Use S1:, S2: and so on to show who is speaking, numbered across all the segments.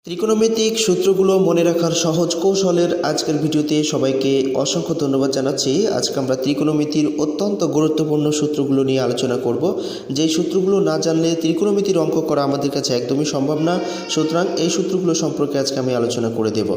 S1: ত্রিকোণমিতিক সূত্রগুলো মনে রাখার সহজ কৌশলের আজকের ভিডিওতে সবাইকে অসংখ্য ধন্যবাদ জানাচ্ছি। আজকে আমরা ত্রিকোণমিতির অত্যন্ত গুরুত্বপূর্ণ সূত্রগুলো নিয়ে আলোচনা করব। যে সূত্রগুলো না জানলে ত্রিকোণমিতির অঙ্ক করা আমাদের কাছে একদমই সম্ভব না। সুতরাং এই সূত্রগুলো সম্পর্কে আজকে আমি আলোচনা করে দেব।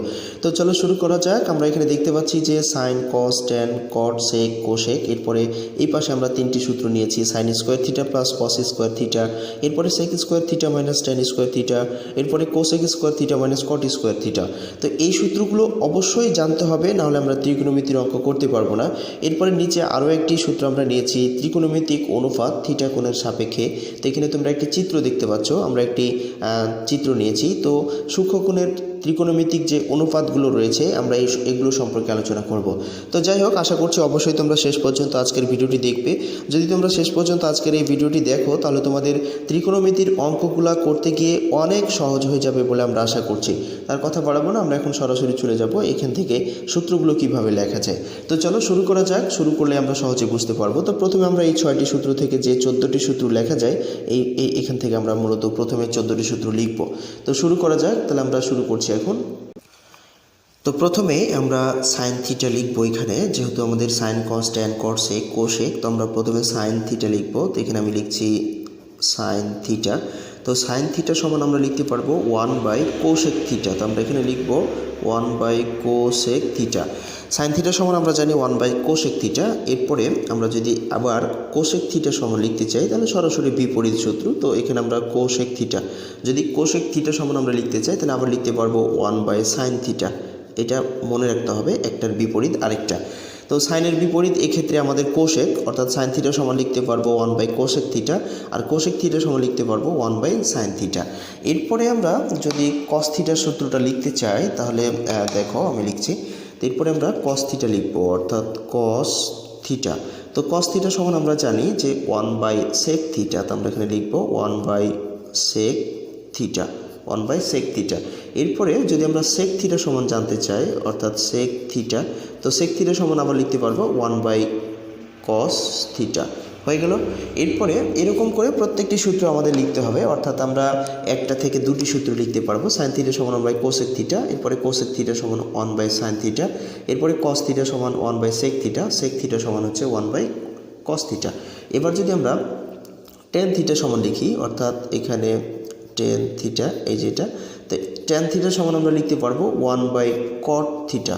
S1: তো চলো শুরু করা যাক। আমরা এখানে দেখতে পাচ্ছি যে sine, cos, tan, cot, sec, cosec. এরপরে এই পাশে আমরা তিনটি সূত্র নিয়েছি, sine square theta plus cos square theta, এরপরে sec square theta minus tan square theta, এরপরে cosec square theta minus cot square theta. তো এই সূত্রগুলো অবশ্যই জানতে হবে, নাহলে আমরা ত্রিকোণমিতির অঙ্ক করতে পারবো না। এরপরে নিচে আরও একটি সূত্র আমরা নিয়েছি, ত্রিকোণমিতিক অনুপাত থিটা কোণের সাপেক্ষে। তো এখানে তোমরা একটি চিত্র দেখতে পাচ্ছ, আমরা একটি চিত্র নিয়েছি। তো সূক্ষ্মকোণের ত্রিকোণমিতিক যে অনুপাতগুলো রয়েছে আমরা এগুলো সম্পর্কে আলোচনা করব। তো যাই হোক, আশা করছি অবশ্যই তোমরা শেষ পর্যন্ত আজকের ভিডিওটি দেখবে। যদি তোমরা শেষ পর্যন্ত আজকের এই ভিডিওটি দেখো, তাহলে তোমাদের ত্রিকোণমিতির অঙ্কগুলো করতে গিয়ে অনেক সহজ হয়ে যাবে বলে আমরা আশা করছি। তার কথা বাড়াবো না, আমরা এখন সরাসরি চলে যাব এখান থেকে সূত্রগুলো কিভাবে লেখা যায়। তো চলো শুরু করা যাক। শুরু করলে আমরা সহজে বুঝতে পারবো। তো প্রথমে আমরা এই 6টি সূত্র থেকে যে 14টি সূত্র লেখা যায়, এখান থেকে আমরা মূলত প্রথমে 14টি সূত্র লিখব। তো শুরু করা যাক। তাহলে আমরা শুরু করছি এখন। তো প্রথমে আমরা সাইন থিটা লিখবো এখানে, যেহেতু আমাদের sign, cos, tan, cot, sec, cosec. তো আমরা প্রথমে সাইন থিটা লিখবো। তো এখানে আমি লিখছি সাইন থিটা। তো সাইন থিটা সমান আমরা লিখতে পারবো 1 কোসেক থিটা। তো আমরা এখানে লিখবো 1 কোসেক থিটা। সাইন থিটা সমান আমরা জানি 1 কোসেক থিটা। এরপরে আমরা যদি আবার কোসেক থিটা সমান লিখতে চাই, তাহলে সরাসরি বিপরীত সূত্র। তো এখানে আমরা কোসেক থিটা, যদি কোসেক থিটা সমান আমরা লিখতে চাই, তাহলে আবার লিখতে পারবো 1 সাইন থিটা। এটা মনে রাখতে হবে, একটার বিপরীত আরেকটা। তো সাইনের বিপরীত এক্ষেত্রে আমাদের কোসেক, অর্থাৎ সাইন থিটা সমান লিখতে পারবো 1 কোসেক থিটা, আর কোসেক থিটা সমান লিখতে পারবো 1 সাইন থিটা। এরপরে আমরা যদি কস থিটার সূত্রটা লিখতে চাই, তাহলে দেখো আমি লিখছি। তো এরপরে আমরা কস থিটা লিখবো, অর্থাৎ কস থিটা। তো কস থিটা সমান আমরা জানি যে 1 সেক থিটা। তো আমরা এখানে লিখবো 1 সেক থিটা, 1 সেক থিটা। এরপরে যদি আমরা সেক থিটা সমান জানতে চাই, অর্থাৎ সেক থিটা, তো সেক থিটা সমান আমরা লিখতে পারবো 1 কস থিটা। হয়ে গেল। এরপরে এরকম করে প্রত্যেকটি সূত্র আমাদের লিখতে হবে, অর্থাৎ আমরা একটা থেকে দুটি সূত্র লিখতে পারবো। সাইন থিটা সমান 1 কোসেক থিটা, এরপরে কোসেক থিটা সমান 1 সাইন থিটা, এরপরে কস থিটা সমান 1 সেক থিটা, সেক থিটা সমান হচ্ছে 1 কস থিটা। এবার যদি আমরা টেন থিটা সমান লিখি, অর্থাৎ এখানে টেন থিটা, এই যেটা, তো টেন থিটা সমান আমরা লিখতে পারবো 1 কট থিটা,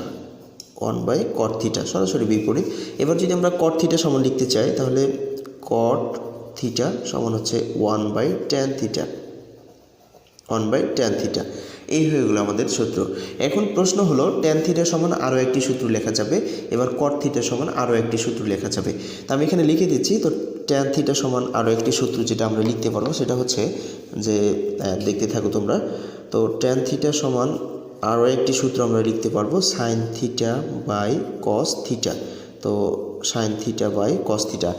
S1: 1 কট থিটা, সরাসরি বিপরীত। এবার যদি আমরা কট থিটা সমান লিখতে চাই, তাহলে কট থিটা সমান হচ্ছে 1 ট্যান থিটা, 1 ট্যান থিটা। এই হয়ে গেলো আমাদের সূত্র। এখন প্রশ্ন হলো, ট্যান থিটা সমান আরও একটি সূত্র লেখা যাবে, এবার কট থিটা সমান আরও একটি সূত্র লেখা যাবে। তো আমি এখানে লিখে দিচ্ছি। তো ট্যান থিটা সমান আরও একটি সূত্র যেটা আমরা লিখতে পারবো, সেটা হচ্ছে যে, দেখতে থাকো তোমরা। তো ট্যান থিটা সমান আরও একটি সূত্র আমরা লিখতে পারবো sine theta by cos theta. তো sine theta by cos theta.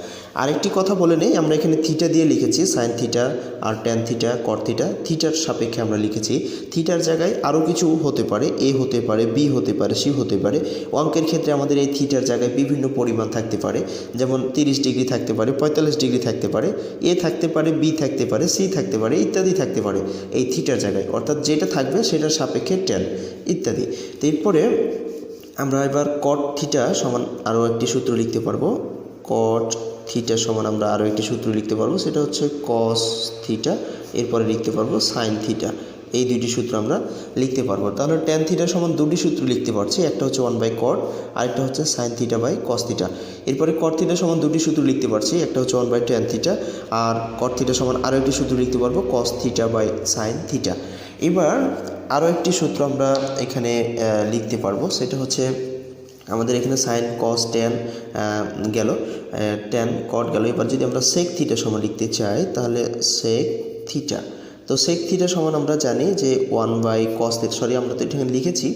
S1: আরেকটি কথা বলে নেই, আমরা এখানে থিটা দিয়ে লিখেছি সাইন থিটা, আর ট্যান থিটা, কট থিটা, থিটার সাপেক্ষে আমরা লিখেছি। থিটার জায়গায় আরও কিছু হতে পারে, এ হতে পারে, বি হতে পারে, সি হতে পারে। অঙ্কের ক্ষেত্রে আমাদের এই থিটার জায়গায় বিভিন্ন পরিমাণ থাকতে পারে, যেমন 30 ডিগ্রি থাকতে পারে, 45 ডিগ্রি থাকতে পারে, এ থাকতে পারে, বি থাকতে পারে, সি থাকতে পারে, ইত্যাদি থাকতে পারে এই থিটার জায়গায়, অর্থাৎ যেটা থাকবে সেটার সাপেক্ষে ট্যান ইত্যাদি। তো এরপরে আমরা এবার কট থিটা সমান আরও একটি সূত্র লিখতে পারবো। কট থিটা সমান আমরা আরও একটি সূত্র লিখতে পারবো, সেটা হচ্ছে কস থিটা, এরপরে লিখতে পারবো সাইন থিটা। এই দুইটি সূত্র আমরা লিখতে পারবো। তাহলে ট্যান থিটা সমান দুটি সূত্র লিখতে পারছি, একটা হচ্ছে 1 কট, আরেকটা হচ্ছে sine theta by cos theta. এরপরে কট থিটা সমান দুটি সূত্র লিখতে পারছি, একটা হচ্ছে 1 ট্যান থিটা, আর কট থিটা সমান আরও একটি সূত্র লিখতে পারবো cos theta by sine theta. এবার আরও একটি সূত্র আমরা এখানে লিখতে পারবো, সেটা হচ্ছে আমাদের এখানে সাইন, কস, ট্যান গেল, ট্যান, কট গেল। এবার যদি আমরা সেক থিটা সমান লিখতে চাই, তাহলে সেক থিটা। তো সেক থিটা সমান আমরা জানি যে 1 কস থিটা, সরি আমরা তো এখানে লিখেছি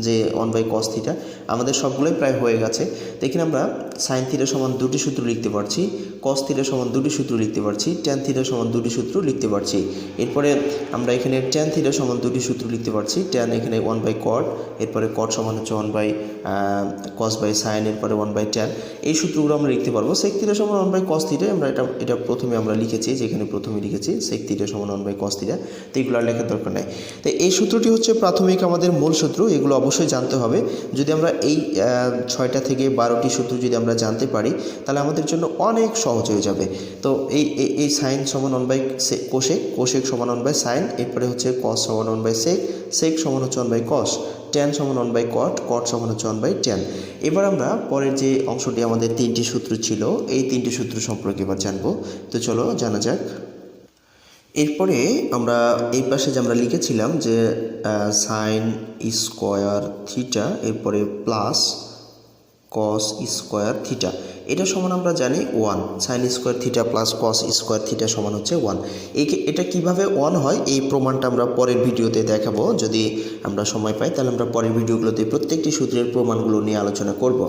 S1: যে 1 কস থিটা। আমাদের সবগুলোই প্রায় হয়ে গেছে। তো এখানে আমরা সাইন থিটা সমান দুটি সূত্র লিখতে পারছি, কস থিটা সমান দুটি সূত্র লিখতে পারছি, ট্যান থিটা সমান দুটি সূত্র লিখতে পারছি। এরপরে আমরা এখানে ট্যান থিটা সমান দুটি সূত্র লিখতে পারছি, ট্যান এখানে 1/cot, এরপরে কট সমান হচ্ছে 1/cos বাই সাইন, এরপরে 1/tan, এই সূত্রগুলো আমরা লিখতে পারবো। সেক থিটা সমান 1/cos থিটা, আমরা এটা প্রথমে আমরা লিখেছি, যেখানে প্রথমে লিখেছি সেক থিটা সমান 1/cos থিটা, তো এগুলো আর লেখার দরকার নেই। তো এই সূত্রটি হচ্ছে প্রাথমিক আমাদের মূল সূত্র, এগুলো অবশ্যই জানতে হবে। যদি আমরা এই 6টা থেকে 12টি সূত্র যদি আমরা জানতে পারি তাহলে আমাদের জন্য অনেক সহজ হয়ে যাবে। তো এই সাইন সমান 1/কোশেক, কোশেক সমান 1/সাইন, এরপরে হচ্ছে কস সমান 1/সেক, সেক সমান হচ্ছে 1/কস, ট্যান সমান 1/কট, কট সমান হচ্ছে 1/ট্যান। এবার আমরা পরের যে অংশটি আমাদের 3টি সূত্র ছিল, এই 3টি সূত্র সম্পর্কে এবার জানবো। তো চলো জানা যাক। এরপরে আমরা এই পাশে যে আমরা লিখেছিলাম যে সাইন স্কোয়ার থিটা, এরপরে প্লাস কস স্কোয়ার থিটা, এটা সমান আমরা জানি 1, sign square theta plus cos square theta সমান হচ্ছে 1। এটা কিভাবে 1 হয় এই প্রমাণটা আমরা পরের ভিডিওতে দেখাবো। যদি আমরা সময় পাই তাহলে আমরা পরের ভিডিওগুলোতে প্রত্যেকটি সূত্রের প্রমাণগুলো নিয়ে আলোচনা করব।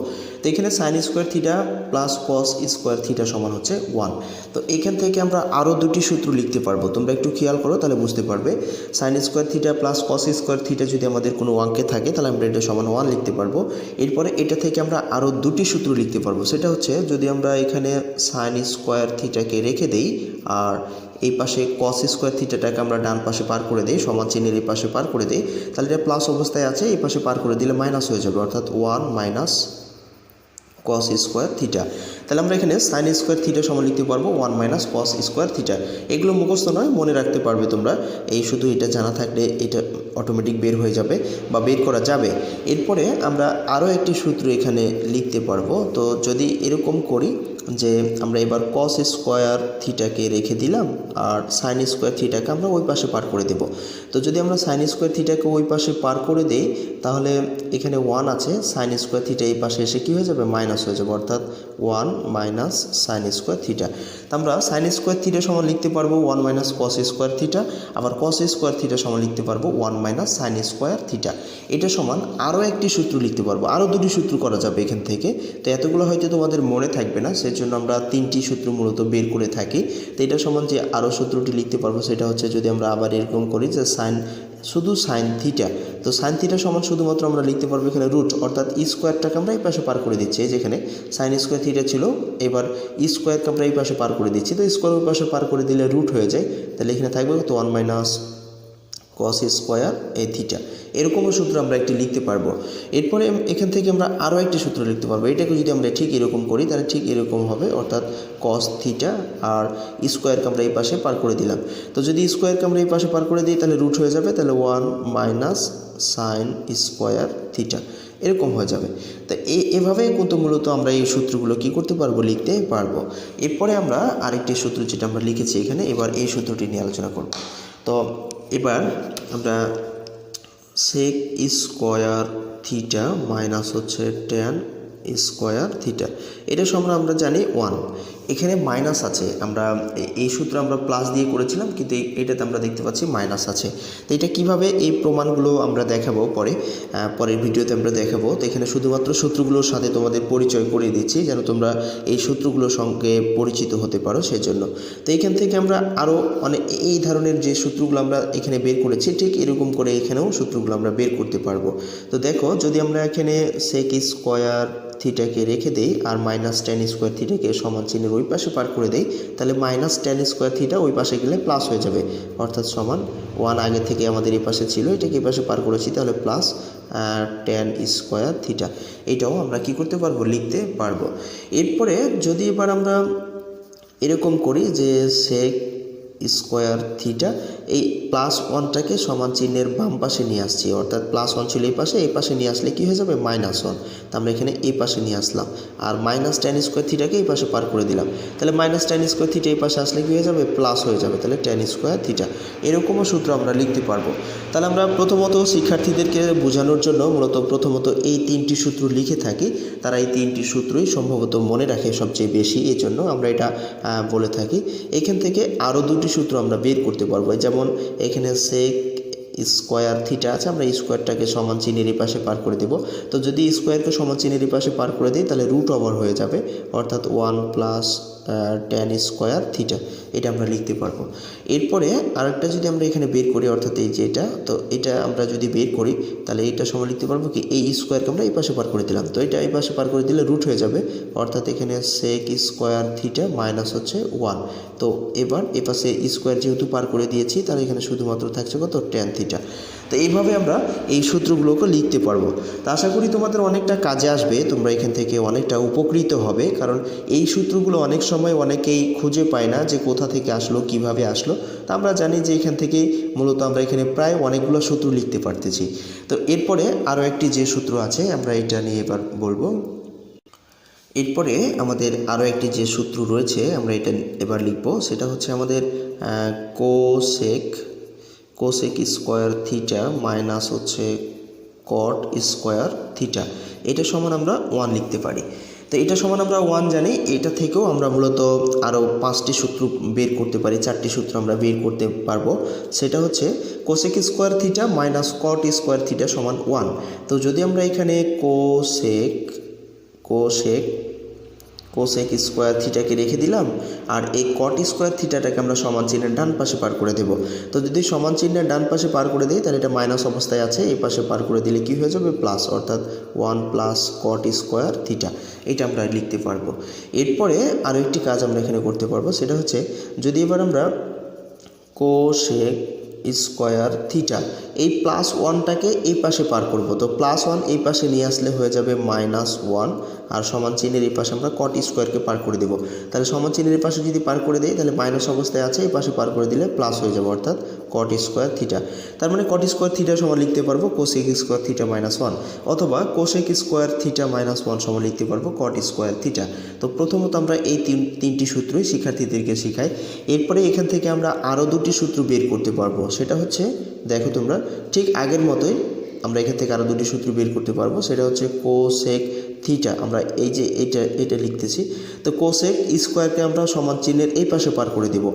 S1: তো এখানে sign square theta plus cos square theta সমান হচ্ছে 1। তো এখান থেকে আমরা আরও দুটি সূত্র লিখতে পারবো, তোমরা একটু খেয়াল করো তাহলে বুঝতে পারবে। Sign square theta plus cos square theta যদি আমাদের কোনো অঙ্কে থাকে তাহলে আমরা এটা সমান 1 লিখতে পারবো। এরপরে এটা থেকে আমরা আরও দুটি সূত্র লিখতে পারবো, সেটা হচ্ছে যদি আমরা এখানে সাইন স্কোয়ার থিটাকে রেখে দেই আর এই পাশে কস স্কোয়ার থিটাটাকে আমরা ডান পাশে পার করে দিই, সমান চিহ্নের এই পাশে পার করে দিই, তাহলে এটা প্লাস অবস্থায় আছে, এই পাশে পার করে দিলে মাইনাস হয়ে যাবে, অর্থাৎ 1 মাইনাস কস স্কোয়ার থিটা। তাহলে আমরা এখানে সাইন স্কোয়ার থিটা সমান লিখতে পারবো 1 মাইনাস কস স্কোয়ার থিটা। এগুলো মুখস্থ নয়, মনে রাখতে পারবে তোমরা, এই শুধু এটা জানা থাকলে এটা অটোমেটিক বের হয়ে যাবে বা বের করা যাবে। এরপরে আমরা আরও একটি সূত্র এখানে লিখতে পারবো। তো যদি এরকম করি যে আমরা এবার কস স্কোয়ার থিটাকে রেখে দিলাম আর সাইন স্কোয়ার থিটাকে আমরা ওই পাশে পার করে দেব। তো যদি আমরা সাইন স্কোয়ার থিটাকে ওই পাশে পার করে দিই তাহলে এখানে 1 আছে, সাইন স্কোয়ার থিটা এই পাশে এসে কী হয়ে যাবে, মাইনাস হয়ে যাবে, অর্থাৎ 1 মাইনাস সাইন স্কোয়ার থিটা। তো আমরা সাইন স্কোয়ার থিটা সমান লিখতে পারবো 1 মাইনাস কস স্কোয়ার থিটা, আবার কস স্কোয়ার থিটা সমান লিখতে পারবো 1 মাইনাস সাইন স্কোয়ার থিটা। এটা সমান আরও একটি সূত্র লিখতে পারবো, আরও দুটি সূত্র করা যাবে এখান থেকে। তো এতগুলো হয়তো তোমাদের মনে থাকবে না, সেজন্য আমরা 3টি সূত্র মূলত বের করে থাকি। তো এটা সমান যে আরও সূত্রটি লিখতে পারবো সেটা হচ্ছে যদি আমরা আবার এরকম করি যে শুধু সাইন থিটা, তো সাইন থিটা সমান শুধুমাত্র আমরা লিখতে পারবো এখানে রুট, অর্থাৎ স্কোয়ারটাকে আমরা এই পাশে পার করে দিচ্ছি, যেখানে সাইন স্কোয়ার থিটা ছিল এবার স্কোয়ারকে আমরা এই পাশে পার করে দিচ্ছি, তো স্কোয়ার ওই পাশে পার করে দিলে রুট হয়ে যায়, তাহলে এখানে থাকবে তো 1 মাইনাস কস স্কোয়ার এ থিটা। এরকমও সূত্র আমরা একটি লিখতে পারবো। এরপরে এখান থেকে আমরা আরও একটি সূত্র লিখতে পারবো, এটাকে যদি আমরা ঠিক এরকম করি তাহলে ঠিক এরকম হবে, অর্থাৎ কস থিটা আর স্কোয়ারকে আমরা এই পাশে পার করে দিলাম। তো যদি স্কোয়ারকে আমরা এই পাশে পার করে দিই তাহলে রুট হয়ে যাবে, তাহলে 1 মাইনাস সাইন স্কোয়ার থিটা এরকম হয়ে যাবে। তো এভাবে কিন্তু মূলত আমরা এই সূত্রগুলো কি করতে পারবো, লিখতে পারবো। এরপরে আমরা আরেকটি সূত্র যেটা আমরা লিখেছি এখানে, এবার এই সূত্রটি নিয়ে আলোচনা করব। তো এবার আমরা সেক স্কোয়ার থিটা মাইনাস হচ্ছে ট্যান স্কোয়ার থিটা, এটা সমান আমরা জানি 1, এখানে মাইনাস আছে, আমরা এই সূত্র আমরা প্লাস দিয়ে করেছিলাম কিন্তু এটাতে আমরা দেখতে পাচ্ছি মাইনাস আছে। তো এটা কিভাবে এই প্রমাণগুলো আমরা দেখাবো পরের ভিডিওতে আমরা দেখাবো। তো এখানে শুধুমাত্র সূত্রগুলোর সাথে তোমাদের পরিচয় করিয়ে দিচ্ছি যেন তোমরা এই সূত্রগুলোর সঙ্গে পরিচিত হতে পারো সেজন্য। তো এইখান থেকে আমরা আরও এই ধরনের যে সূত্রগুলো আমরা এখানে বের করেছি ঠিক এরকম করে এখানেও সূত্রগুলো আমরা বের করতে পারবো। তো দেখো যদি আমরা এখানে সেক স্কোয়ার থিটাকে রেখে দেই আর মাইনাস ট্যান স্কোয়ার থিটাকে সমান চিহ্নের ওই পাশে পার করে দেই, তাহলে মাইনাস ট্যান স্কোয়ার থিটা ওই পাশে গেলে প্লাস হয়ে যাবে, অর্থাৎ সমান 1 আগে থেকে আমাদের এই পাশে ছিল, এটাকে এই পাশে পার করেছি, তাহলে প্লাস ট্যান স্কোয়ার থিটা। এটাও আমরা কি করতে পারবো, লিখতে পারবো। এরপরে যদি এবার আমরা এরকম করি যে সেক স্কোয়ার থিটা এই +1টাকে সমান চিহ্নের বাম পাশে নিয়ে আসছি, অর্থাৎ +1 ছিল এই পাশে নিয়ে আসলে কি হয়ে যাবে, -1। তো আমরা এখানে এই পাশে নিয়ে আসলাম আর মাইনাস ট্যান স্কোয়ার থিটাকে এই পাশে পার করে দিলাম, তাহলে মাইনাস ট্যান স্কোয়ার থিটা এই পাশে আসলে কি হয়ে যাবে, প্লাস হয়ে যাবে, তাহলে ট্যান স্কোয়ার থিটা। এরকমও সূত্র আমরা লিখতে পারবো। তাহলে আমরা প্রথমত শিক্ষার্থীদেরকে বোঝানোর জন্য মূলত প্রথমত এই 3টি সূত্র লিখে থাকি, তারা এই 3টি সূত্রই সম্ভবত মনে রাখে সবচেয়ে বেশি, এই জন্য আমরা এটা বলে থাকি। এখান থেকে আরও 2টি সূত্র আমরা বের করতে পারবো, যেমন এখানে সেক স্কোয়ার থিটা আছে, আমরা স্কোয়ারটাকে সমান চিহ্নের এই পাশে পার করে দেব। তো যদি স্কোয়ারকে সমান চিহ্নের এই পাশে পার করে দিই তাহলে রুট ওভার হয়ে যাবে, অর্থাৎ 1 প্লাস tan স্কোয়ার থিটা, এটা আমরা লিখতে পারবো। এরপরে আরেকটা যদি আমরা এখানে বের করি, অর্থাৎ এই যে এটা, তো এটা আমরা যদি বের করি তাহলে এটা সমান লিখতে পারবো কি, এই স্কোয়ারকে আমরা এই পাশে পার করে দিলাম, তো এটা এই পাশে পার করে দিলে রুট হয়ে যাবে, অর্থাৎ এখানে সেক স্কোয়ার থিটা মাইনাস হচ্ছে 1। তো এবার এ পাশে স্কোয়ার যেহেতু পার করে দিয়েছি তাহলে এখানে শুধুমাত্র থাকছে কত, tan থিটা। তো এইভাবে আমরা এই সূত্রগুলোকে লিখতে পারবো। তো আশা করি তোমাদের অনেকটা কাজে আসবে, তোমরা এখান থেকে অনেকটা উপকৃত হবে, কারণ এই সূত্রগুলো অনেক সময় অনেকেই খুঁজে পায় না যে কোথা থেকে আসলো, কিভাবে আসলো। তো আমরা জানি যে এখান থেকেই মূলত আমরা এখানে প্রায় অনেকগুলো সূত্র লিখতে পারতেছি। তো এরপরে আরও একটি যে সূত্র আছে আমরা এটা নিয়ে এবার বলবো। এরপরে আমাদের আরও একটি যে সূত্র রয়েছে আমরা এটা এবার লিখব, সেটা হচ্ছে আমাদের কোসেক স্কোয়ার থিটা মাইনাস হচ্ছে কট স্কোয়ার থিটা, এটা সমান আমরা 1 লিখতে পারি। তো এটা সমান আমরা 1 জানি, এটা থেকেও আমরা মূলত আরও 5টি সূত্র বের করতে পারি, 4টি সূত্র আমরা বের করতে পারবো। সেটা হচ্ছে cosec square theta minus cot square theta সমান 1। তো যদি আমরা এখানে কোসেক স্কোয়ার থিটাকে রেখে দিলাম, আর এই কট স্কোয়ার থিটাটাকে আমরা সমান চিহ্নের ডান পাশে পার করে দেব। তো যদি সমান চিহ্নের ডান পাশে পার করে দিই তাহলে এটা মাইনাস অবস্থায় আছে, এই পাশে পার করে দিলে কি হয়ে যাবে, প্লাস, অর্থাৎ 1 প্লাস কট স্কোয়ার থিটা, এটা আমরা লিখতে পারবো। এরপরে আরও একটি কাজ আমরা এখানে করতে পারবো, সেটা হচ্ছে যদি এবার আমরা কোসেক স্কোয়ার থিটা এই প্লাস 1টাকে এই পাশে পার করব, তো প্লাস 1 এই পাশে নিয়ে আসলে হয়ে যাবে -1, আর সমান চিহ্নের এই পাশে আমরা কট স্কোয়ারকে পার করে দেব। তাহলে সমান চিহ্নের এই পাশে যদি পার করে দেই তাহলে মাইনাস অবস্থায় আছে, এই পাশে পার করে দিলে প্লাস হয়ে যাবে, অর্থাৎ কট স্কোয়ার থিটা। তার মানে কট স্কোয়ার থিটা সমান লিখতে পারবো কোসেক স্কোয়ার থিটা -1, অথবা কোসেক স্কোয়ার থিটা -1 সমান লিখতে পারবো কট স্কোয়ার থিটা। তো প্রথমত আমরা এই তিনটি সূত্রই শিক্ষার্থীদেরকে শেখাই। এরপরে এখান থেকে আমরা আরও 2টি সূত্র বের করতে পারবো, সেটা হচ্ছে দেখো তোমরা ঠিক আগের মতোই আমরা এখান থেকে আরও 2টি সূত্র বের করতে পারবো। সেটা হচ্ছে কোসেক থিটা, আমরা এই যে এটা লিখতেছি, তো কোসেক স্কোয়ারকে আমরা সমান চিহ্নের এই পাশে পার করে দেব,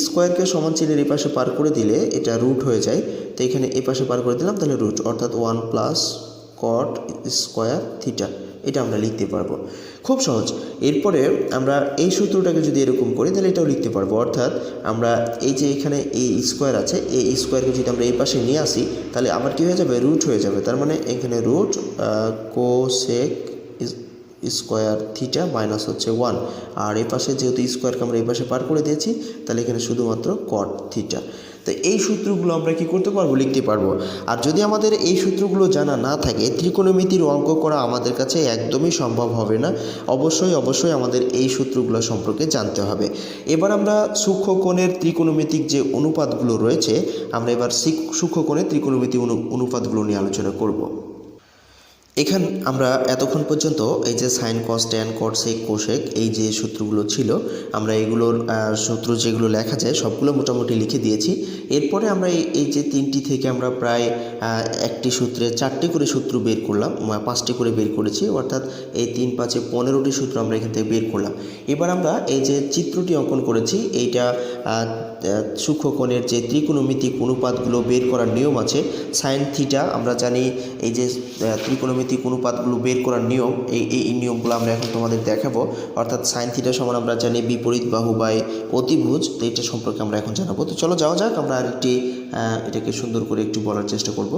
S1: স্কোয়ারকে সমান চিহ্নের এই পাশে পার করে দিলে এটা রুট হয়ে যায়, তো এখানে এই পাশে পার করে দিলাম, তাহলে রুট, অর্থাৎ 1 প্লাস কট স্কোয়ার থিটা, এটা আমরা লিখতে পারবো। খুব সহজ। এরপরে আমরা এই সূত্রটাকে যদি এরকম করি তাহলে এটাও লিখতে পারবো, অর্থাৎ আমরা এই যে এখানে এই স্কোয়ার আছে, এই স্কোয়ারকে যদি আমরা এই পাশে নিয়ে আসি তাহলে আমার কী হয়ে যাবে, রুট হয়ে যাবে। তার মানে এখানে root cosec square theta minus হচ্ছে 1, আর এই পাশে যেহেতু স্কোয়ারকে আমরা এই পাশে পার করে দিয়েছি তাহলে এখানে শুধুমাত্র কট থিটা। তো এই সূত্রগুলো আমরা কি করতে পারবো, লিখতে পারবো। আর যদি আমাদের এই সূত্রগুলো জানা না থাকে, ত্রিকোণমিতির অঙ্ক করা আমাদের কাছে একদমই সম্ভব হবে না। অবশ্যই আমাদের এই সূত্রগুলো সম্পর্কে জানতে হবে। এবার আমরা সূক্ষ্মকোণের ত্রিকোণমিতিক যে অনুপাতগুলো রয়েছে, আমরা এবার সূক্ষ্মকোণের ত্রিকোণমিতিক অনুপাতগুলো নিয়ে আলোচনা করব। এখান আমরা এতক্ষণ পর্যন্ত এই যে sine cos tan cot sec cosec এই যে সূত্রগুলো ছিল, আমরা এগুলোর সূত্র যেগুলো লেখা যায় সবগুলো মোটামুটি লিখে দিয়েছি। এরপরে আমরা এই যে 3টি থেকে আমরা প্রায় একটি সূত্রে 4টি করে সূত্র বের করলাম, 5টি করে বের করেছি, অর্থাৎ এই 3 5 15টি সূত্র আমরা এখান থেকে বের করলাম। এবার আমরা এই যে চিত্রটি অঙ্কন করেছি, এইটা সূক্ষ্মকোণের যে ত্রিকোণমিতিক অনুপাতগুলো বের করার নিয়ম আছে, সাইন থিটা আমরা জানি, এই যে ত্রিকোণমিতিক অনুপাতগুলো বের করার নিয়ম, এই নিয়মগুলো আমরা এখন তোমাদের দেখাবো। অর্থাৎ সাইন থিটা সমান আমরা জানি বিপরীত বাহু বাই অতিভুজ, তো এটা সম্পর্কে আমরা এখন জানাবো। তো চলো যাওয়া যাক, আমরা আরেকটি এটাকে সুন্দর করে একটু বলার চেষ্টা করব।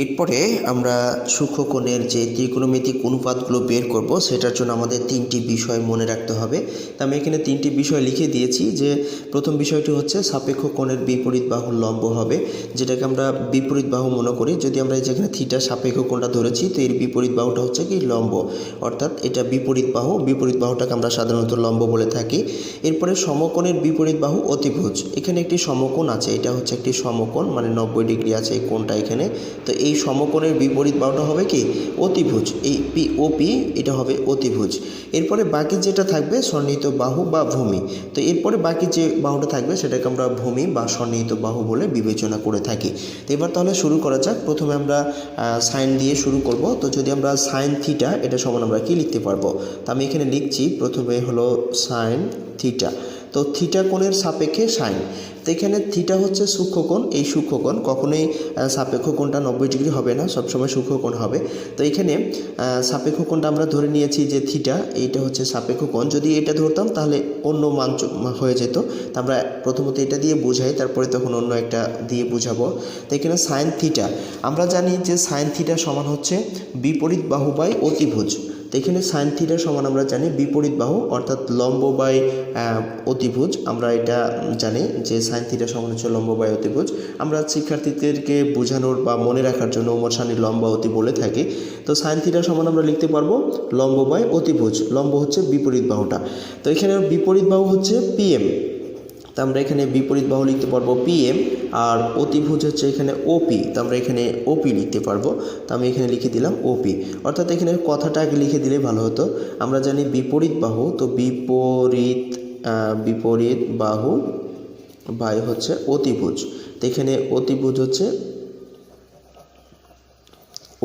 S1: এরপরে আমরা সূক্ষ্মকোণের যে ত্রিকোণমিতিক অনুপাতগুলো বের করব, সেটার জন্য আমাদের 3টি বিষয় মনে রাখতে হবে। তো আমি এখানে 3টি বিষয় লিখে দিয়েছি। যে প্রথম বিষয়টি হচ্ছে সাপেক্ষ কোণের বিপরীত বাহুর লম্ব হবে, যেটাকে আমরা বিপরীত বাহু মনে করি। যদি আমরা যেখানে থিটা সাপেক্ষ কোণটা ধরেছি, তো এর বিপরীত বাহুটা হচ্ছে কি লম্ব, অর্থাৎ এটা বিপরীত বাহু, বিপরীত বাহুটাকে আমরা সাধারণত লম্ব বলে থাকি। এরপরে সমকোণের বিপরীত বাহু অতিভুজ, এখানে একটি সমকোণ আছে, এটা হচ্ছে একটি সমকোণ, মানে 90 ডিগ্রি আছে এই কোণটা এখানে। তো এই সমকোণের বিপরীত বাহুটা হবে কি অতিভুজ, এই ওপি এটা হবে অতিভুজ। এরপরে বাকি যেটা থাকবে সন্নিহিত বাহু বা ভূমি। তো এরপরে বাকি যে বাহুটা থাকবে সেটাকে আমরা ভূমি বা সন্নিহিত বাহু বলে বিবেচনা করে থাকি। তো এবার তাহলে শুরু করা যাক। প্রথমে আমরা সাইন দিয়ে শুরু করব। তো যদি আমরা সাইন থিটা এটা সমান আমরা কি লিখতে পারবো, তো আমি এখানে লিখছি প্রথমে হলো সাইন থিটা। তো থিটা কোণের সাপেক্ষে সাইন, তো এখানে থিটা হচ্ছে সূক্ষ্মকোণ, এই সূক্ষ্মকোণ কখনোই সাপেক্ষ কোণটা 90 ডিগ্রি হবে না, সবসময় সূক্ষ্মকোণ হবে। তো এখানে সাপেক্ষ কোণটা আমরা ধরে নিয়েছি যে থিটা, এইটা হচ্ছে সাপেক্ষ কোণ। যদি এটা ধরতাম তাহলে অন্য মান হয়ে যেত। তো আমরা প্রথমত এটা দিয়ে বোঝাই, তারপরে তখন অন্য একটা দিয়ে বোঝাবো। তো এখানে সাইন থিটা, আমরা জানি যে সাইন থিটা সমান হচ্ছে বিপরীত বাহু বাই অতিভুজ। তো এখানে সাইন থিটা সমান আমরা জানি বিপরীত বাহু অর্থাৎ লম্ব বাই অতিভুজ। আমরা এটা জানি যে সাইন থিটা সমান হচ্ছে লম্ব বাই অতিভুজ। আমরা শিক্ষার্থীদেরকে বোঝানোর বা মনে রাখার জন্য ওমর সানির লম্ব অতি বলে থাকি। তো সাইন থিটা সমান আমরা লিখতে পারবো লম্ব বাই অতিভুজ। লম্ব হচ্ছে বিপরীত বাহুটা, তো এখানে বিপরীত বাহু হচ্ছে পিএম। তো আমরা এখানে বিপরীত বাহু লিখতে পারবো পিএম, আর অতিভুজ হচ্ছে এখানে ওপি। তো আমরা এখানে ওপি লিখতে পারবো। তো আমি এখানে লিখে দিলাম ওপি, অর্থাৎ এখানে কথাটা আগে লিখে দিলে ভালো হতো। আমরা জানি বিপরীত বাহু, তো বিপরীত বাহু বাই হচ্ছে অতিভুজ। তো এখানে অতিভুজ হচ্ছে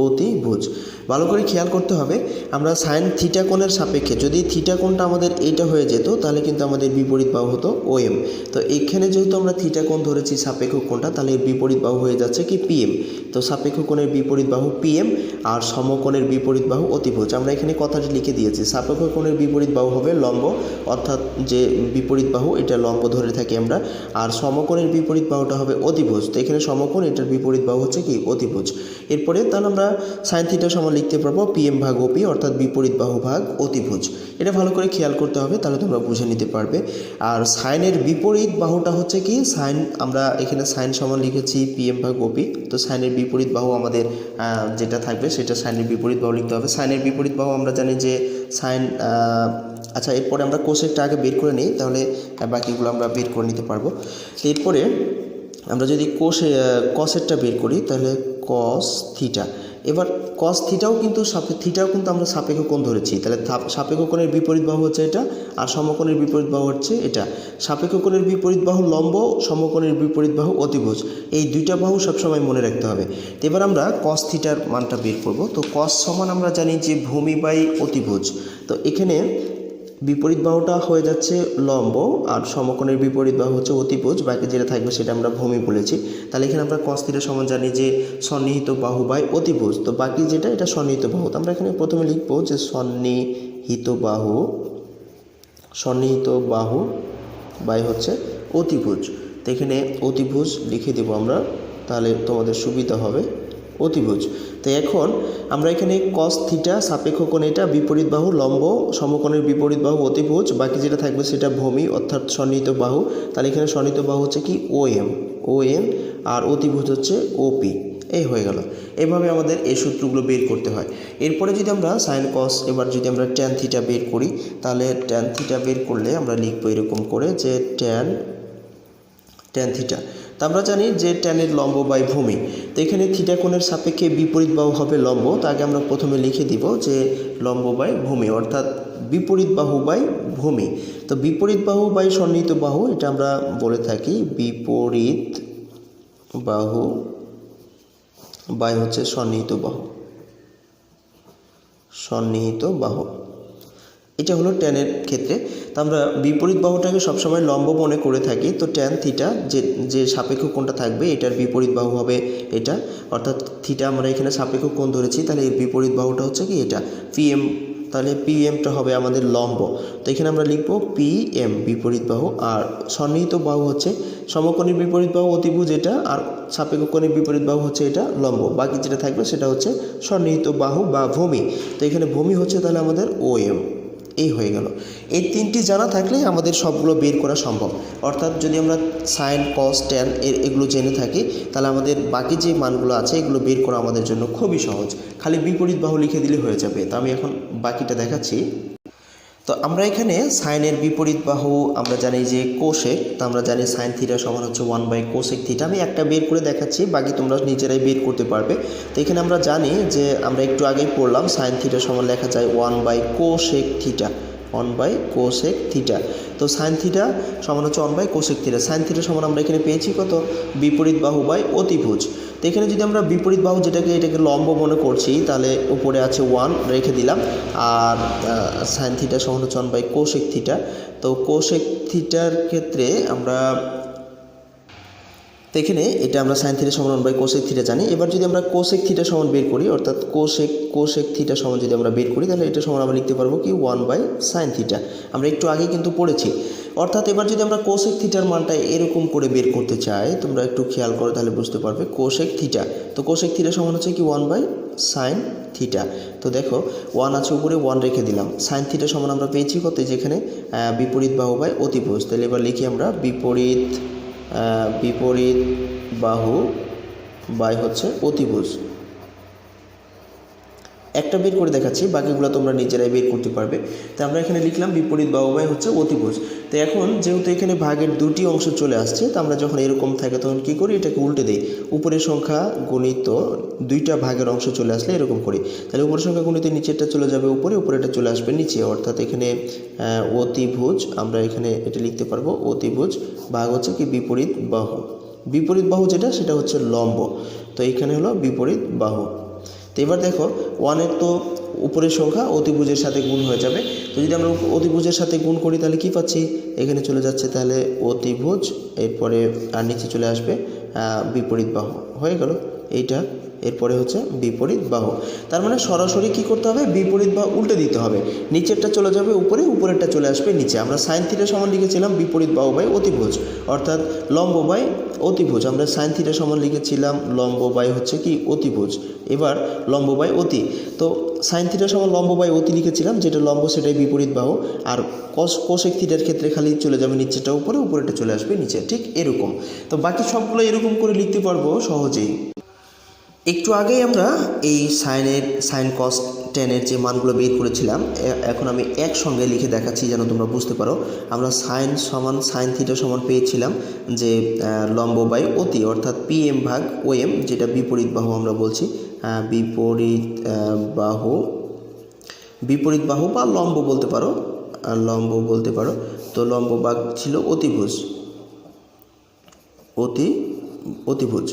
S1: অতিভুজ। ভালো করে খেয়াল করতে হবে, আমরা সাইন থিটা কোণের সাপেক্ষে যদি থিটা কোণটা আমাদের এইটা হয়ে যেত তাহলে কিন্তু আমাদের বিপরীত বাহু হতো ওএম। তো এখানে যেহেতু আমরা থিটা কোণ ধরেছি সাপেক্ষ কোণটা, তাহলে এর বিপরীত বাহু হয়ে যাচ্ছে কি পিএম। তো সাপেক্ষ কোণের বিপরীত বাহু পিএম আর সমকোণের বিপরীত বাহু অতিভুজ। আমরা এখানে কথাটি লিখে দিয়েছি, সাপেক্ষ কোণের বিপরীত বাহু হবে লম্ব, অর্থাৎ যে বিপরীত বাহু এটা লম্ব ধরে থাকি আমরা, আর সমকোণের বিপরীত বাহুটা হবে অতিভুজ। তো এখানে সমকোণ, এটার বিপরীত বাহু হচ্ছে কি অতিভুজ। এরপরে তাহলে আমরা সাইন থিটা সমান লিখতে পারবো পিএম ভাগ ওপি, অর্থাৎ বিপরীত বাহু ভাগ অতিভুজ। এটা ভালো করে খেয়াল করতে হবে, তাহলে তোমরা বুঝে নিতে পারবে। আর সাইনের বিপরীত বাহুটা হচ্ছে কি সাইন, আমরা এখানে সাইন সমান লিখেছি পিএম ভাগ ওপি। তো সাইনের বিপরীত বাহু আমাদের যেটা থাকবে সেটা সাইনের বিপরীত বাহু লিখতে হবে। সাইনের বিপরীত বাহু আমরা জানি যে সাইন, আচ্ছা এরপরে আমরা কোসেকটা আগে বের করে নিই, তাহলে বাকিগুলো আমরা বের করে নিতে পারবো। এরপরে আমরা যদি কসেরটা বের করি তাহলে কস থিটা। এবার কস থিটাও কিন্তু আমরা সাপেক্ষ কোণ ধরেছি, তাহলে সাপেক্ষ কোণের বিপরীত বাহু হচ্ছে এটা, আর সমকোণের বিপরীত বাহু হচ্ছে এটা। সাপেক্ষ কোণের বিপরীত বাহু লম্ব, সমকোণের বিপরীত বাহু অতিভুজ, এই দুইটা বাহু সবসময় মনে রাখতে হবে। তো এবার আমরা কস থিটার মানটা বের করব। তো কস সমান আমরা জানি যে ভূমি বাই অতিভুজ। তো এখানে বিপরীত বাহুটা হয়ে যাচ্ছে লম্ব, আর সমকোণের বিপরীত বাহু হচ্ছে অতিভুজ, বাকি যেটা থাকবে সেটা আমরা ভূমি বলেছি। তাহলে এখানে আমরা কস থিটা সমান জানি যে সন্নিহিত বাহু বাই অতিভুজ। তো বাকি যেটা এটা সন্নিহিত বাহু। তো আমরা এখানে প্রথমে লিখবো যে সন্নিহিত বাহু বাই হচ্ছে অতিভুজ। তো এখানে অতিভুজ লিখে দেবো আমরা, তাহলে তোমাদের সুবিধা হবে অতিভুজ। তো এখন আমরা এখানে কস থিটা সাপেক্ষ কোণ, এটা বিপরীত বাহু লম্ব, সমকোণের বিপরীত বাহু অতিভুজ, বাকি যেটা থাকবে সেটা ভূমি অর্থাৎ সন্নিহিত বাহু। তাহলে এখানে সন্নিহিত বাহু হচ্ছে কি ওএম, আর অতিভুজ হচ্ছে ওপি। এই হয়ে গেল। এভাবে আমাদের এই সূত্রগুলো বের করতে হয়। এরপরে যদি আমরা সাইন কস, এবার যদি আমরা ট্যান থিটা বের করি, তাহলে ট্যান থিটা বের করলে আমরা লিখবো এরকম করে যে ট্যান থিটা। তা আমরা জানি যে ট্যানের লম্ব বাই ভূমি। তো এখানে থিটা কোণের সাপেক্ষে বিপরীত বাহু হবে লম্ব। তো আগে আমরা প্রথমে লিখে দিব যে লম্ব বাই ভূমি, অর্থাৎ বিপরীত বাহু বাই ভূমি। তো বিপরীত বাহু বাই সন্নিহিত বাহু, এটা আমরা বলে থাকি বিপরীত বাহু বাই হচ্ছে সন্নিহিত বাহু। এটা হলো ট্যানের ক্ষেত্রে। তো আমরা বিপরীত বাহুটাকে সবসময় লম্ব মনে করে থাকি। তো ট্যান থিটা যে সাপেক্ষ কোণটা থাকবে এটার বিপরীত বাহু হবে এটা, অর্থাৎ থিটা আমরা এখানে সাপেক্ষ কোণ ধরেছি, তাহলে এর বিপরীত বাহুটা হচ্ছে কি এটা পিএম। তাহলে পিএমটা হবে আমাদের লম্ব। তো এখানে আমরা লিখবো পিএম বিপরীত বাহু, আর সন্নিহিত বাহু হচ্ছে সমকোণের বিপরীত বাহু অতিভুজ এটা, আর সাপেক্ষ কোণের বিপরীত বাহু হচ্ছে এটা লম্ব, বাকি যেটা থাকবে সেটা হচ্ছে সন্নিহিত বাহু বা ভূমি। তো এখানে ভূমি হচ্ছে তাহলে আমাদের ওএম। এই হয়ে গেল। এই তিনটি জানা থাকলে আমাদের সবগুলো বের করা সম্ভব। অর্থাৎ যদি আমরা সাইন কস ট্যান এগুলো জেনে থাকি, তাহলে আমাদের বাকি যে মানগুলো আছে এগুলো বের করা আমাদের জন্য খুবই সহজ, খালি বিপরীত বাহু লিখে দিলে হয়ে যাবে। তো আমি এখন বাকিটা দেখাচ্ছি। তো আমরা এখানে সাইনের বিপরীত বাহু আমরা জানি যে কোসেক। তো আমরা জানি সাইন থিটা সমান হচ্ছে 1 কোসেক থিটা। আমি একটা বের করে দেখাচ্ছি, বাকি তোমরা নিজেরাই বের করতে পারবে। তো এখানে আমরা জানি যে আমরা একটু আগেই পড়লাম সাইন থিটা সমান লেখা যায় 1 কোসেক থিটা, 1 কোসেক থিটা। তো সাইন থিটা সমান হচ্ছে 1 কোসেক থিটা। সাইন থিটা সমান আমরা এখানে পেয়েছি কত, বিপরীত বাহু বাই অতিভুজ। তো এখানে যদি আমরা বিপরীত বাহু এটাকে লম্ব মনে করছি, তাহলে উপরে আছে 1 রেখে দিলাম, আর সাইন থিটা সমান হচ্ছে 1 কোসেক থিটা। তো কোসেক থিটার ক্ষেত্রে আমরা তো এখানে এটা আমরা সাইন থিটা সমান 1 বাই কোসেক থিটা জানি। এবার যদি আমরা কোসেক থিটা সমান বের করি, অর্থাৎ কোসেক থিটা সমান যদি আমরা বের করি, তাহলে এটা সমান আমরা লিখতে পারবো কি 1 বাই সাইন থিটা। আমরা একটু আগে কিন্তু পড়েছি। অর্থাৎ এবার যদি আমরা কোসেক থিটার মানটা এরকম করে বের করতে চাই, তোমরা একটু খেয়াল করো তাহলে বুঝতে পারবে। কোসেক থিটা, তো কোসেক থিটা সমান হচ্ছে কি 1 বাই সাইন থিটা। তো দেখো 1 আছে উপরে, 1 রেখে দিলাম। সাইন থিটা সমান আমরা পেয়েছি কত, যেখানে বিপরীত বাহু বাই অতিভুজ। তাহলে এবার লিখি আমরা বিপরীত বাহু বাই হচ্ছে অতিভুজ। একটা বের করে দেখাচ্ছি, বাকিগুলো তোমরা নিজেরাই বের করতে পারবে। তো আমরা এখানে লিখলাম বিপরীত বাহু বাই হচ্ছে অতিভুজ। তো এখন যেহেতু এখানে ভাগের দুটি অংশ চলে আসছে, তো আমরা যখন এরকম থাকে তখন কি করি, এটাকে উল্টে দিই। উপরের সংখ্যা গণিত দুইটা ভাগের অংশ চলে আসলে এরকম করি। তাহলে উপরের সংখ্যা গণিত নিচেরটা চলে যাবে উপরে, উপরেটা চলে আসবে নিচে। অর্থাৎ এখানে অতিভুজ, আমরা এখানে এটা লিখতে পারবো অতিভুজ ভাগ হচ্ছে কি বিপরীত বাহু। বিপরীত বাহু যেটা, সেটা হচ্ছে লম্ব। তো এখানে হলো বিপরীত বাহু। তো এবার দেখো 1-এর তো উপরের সংখ্যা অতিভুজের সাথে গুণ হয়ে যাবে। তো যদি আমরা অতিভুজের সাথে গুণ করি তাহলে কি পাচ্ছি, এখানে চলে যাচ্ছে তাহলে অতিভুজ, এরপরে আর নিচে চলে আসবে বিপরীত বাহু। হয়ে গেল এইটা, এরপরে হচ্ছে বিপরীত বাহু। তার মানে সরাসরি কি করতে হবে, বিপরীত বাহু উল্টে দিতে হবে। নিচেরটা চলে যাবে উপরে, উপরেরটা চলে আসবে নিচে। আমরা সাইন থিটা সমান লিখেছিলাম বিপরীত বাহু বাই অতিভুজ, অর্থাৎ লম্ব বাই অতিভুজ। আমরা সাইন থিটা সমান লিখেছিলাম লম্ব বাই হচ্ছে কি অতিভুজ। এবার লম্ব বাই অতি, তো সাইন থিটা সমান লম্ব বাই অতি লিখেছিলাম, যেটা লম্ব সেটাই বিপরীত বাহু। আর কোসেক থিটার ক্ষেত্রে খালি চলে যাবে নিচেটা উপরে, উপরেটা চলে আসবে নিচে, ঠিক এরকম। তো বাকি সবগুলো এরকম করে লিখতে পারবো সহজেই। একটু আগেই আমরা এই সাইন কস টেনের যে মানগুলো বের করেছিলাম, এখন আমি একসঙ্গে লিখে দেখাচ্ছি যেন তোমরা বুঝতে পারো। আমরা সাইন সমান সাইন থিটা সমান পেয়েছিলাম যে লম্ব বাই অতি, অর্থাৎ পিএম ভাগ ওএম, যেটা বিপরীত বাহু আমরা বলছি। বিপরীত বাহু বা লম্ব বলতে পারো, তো লম্ব ভাগ ছিল অতিভুজ।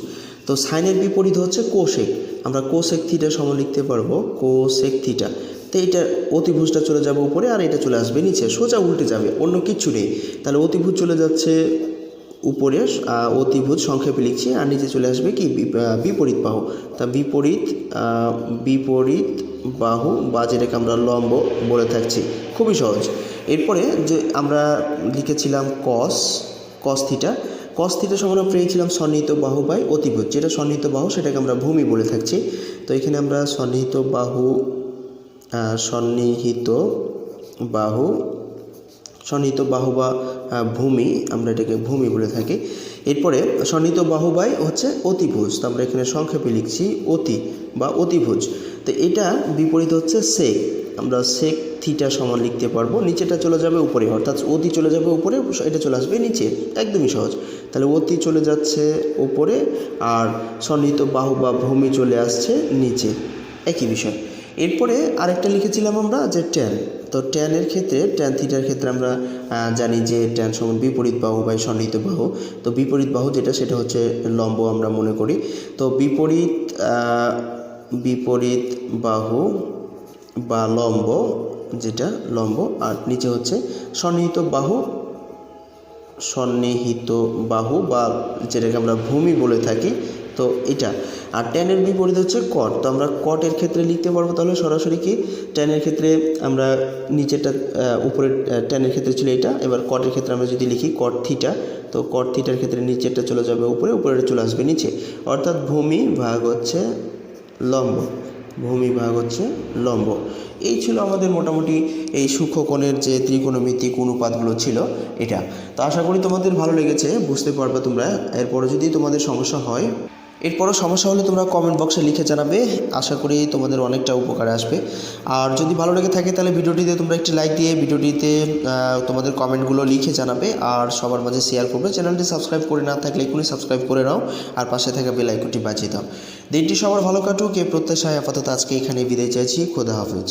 S1: তো সাইনের বিপরীত হচ্ছে কোসেক, আমরা কোসেক থিটা সমান লিখতে পারবো কোসেক থিটা। তো এইটা অতিভুজটা চলে যাবে উপরে, আর এটা চলে আসবে নিচে, সোজা উল্টে যাবে, অন্য কিচ্ছু নেই। তাহলে অতিভুজ চলে যাচ্ছে উপরে, অতিভুজ সংক্ষেপে লিখছি, আর নিচে চলে আসবে কি বিপরীত বাহু। তা বিপরীত বাহু বা যেটাকে আমরা লম্ব বলে থাকছি, খুবই সহজ। এরপরে যে আমরা লিখেছিলাম কস থিটা সমান পেয়েছিলাম সন্নিহিত বাহু বাই অতিভুজ, যেটা সন্নিহিত বাহু সেটাকে আমরা ভূমি বলে থাকছি। তো এখানে আমরা সন্নিহিত বাহু বা ভূমি, আমরা এটাকে ভূমি বলে থাকি। এরপরে সন্নিহিত বাহু বাই হচ্ছে অতিভুজ, তো আমরা এখানে সংক্ষেপে লিখছি অতি বা অতিভুজ। তো এটা বিপরীত হচ্ছে সেক, আমরা সেক থিটা সমান লিখতে পারবো, নিচেটা চলে যাবে উপরে, অর্থাৎ অতি চলে যাবে উপরে, এটা চলে আসবে নিচে, একদমই সহজ। তাহলে অতি চলে যাচ্ছে উপরে, আর সন্নিহিত বাহু বা ভূমি চলে আসছে নিচে, একই বিষয়। এরপরে আরেকটা লিখেছিলাম আমরা যে ট্যান। তো ট্যানের ক্ষেত্রে, ট্যান থিটার ক্ষেত্রে আমরা জানি যে ট্যান সমান বিপরীত বাহু বাই সন্নিহিত বাহু। তো বিপরীত বাহু যেটা, সেটা হচ্ছে লম্ব আমরা মনে করি। তো বিপরীত বাহু বা লম্ব, যেটা লম্ব, আর নিচে হচ্ছে সন্নিহিত বাহু বা যেটাকে আমরা ভূমি বলে থাকি। তো এটা, আর ট্যানের বিপরীত হচ্ছে কট। তো আমরা কটের ক্ষেত্রে লিখতে পারবো তাহলে সরাসরি কি, ট্যানের ক্ষেত্রে আমরা নিচেরটা উপরে, ট্যানের ক্ষেত্রে ছিল এটা, এবার কটের ক্ষেত্রে আমরা যদি লিখি কট থিটা, তো কট থিটার ক্ষেত্রে নিচেরটা চলে যাবে উপরে, উপরেটা চলে আসবে নিচে, অর্থাৎ ভূমি ভাগ হচ্ছে লম্ব। এই ছিল আমাদের মোটামুটি এই সূক্ষ্মকোণের যে ত্রিকোণমিতিক অনুপাতগুলো ছিল এটা। তো আশা করি তোমাদের ভালো লেগেছে, বুঝতে পারবে তোমরা। এরপরে যদি তোমাদের সমস্যা হয়, এরপরও সমস্যা হলে তোমরা কমেন্ট বক্সে লিখে জানাবে, আশা করি তোমাদের অনেকটা উপকারে আসবে। আর যদি ভালো লেগে থাকে তাহলে ভিডিওটিতে তোমরা একটি লাইক দিয়ে ভিডিওটিতে তোমাদের কমেন্টগুলো লিখে জানাবে, আর সবার মাঝে শেয়ার করবে। চ্যানেলটি সাবস্ক্রাইব করে না থাকলে এখনই সাবস্ক্রাইব করে নাও, আর পাশে থাকা বেল আইকনটি বাজিয়ে দাও। দিনটি সবার ভালো কাটুক এই প্রত্যাশায় আপাতত আজকে এখানে বিদায় চাইছি। খোদা হাফেজ।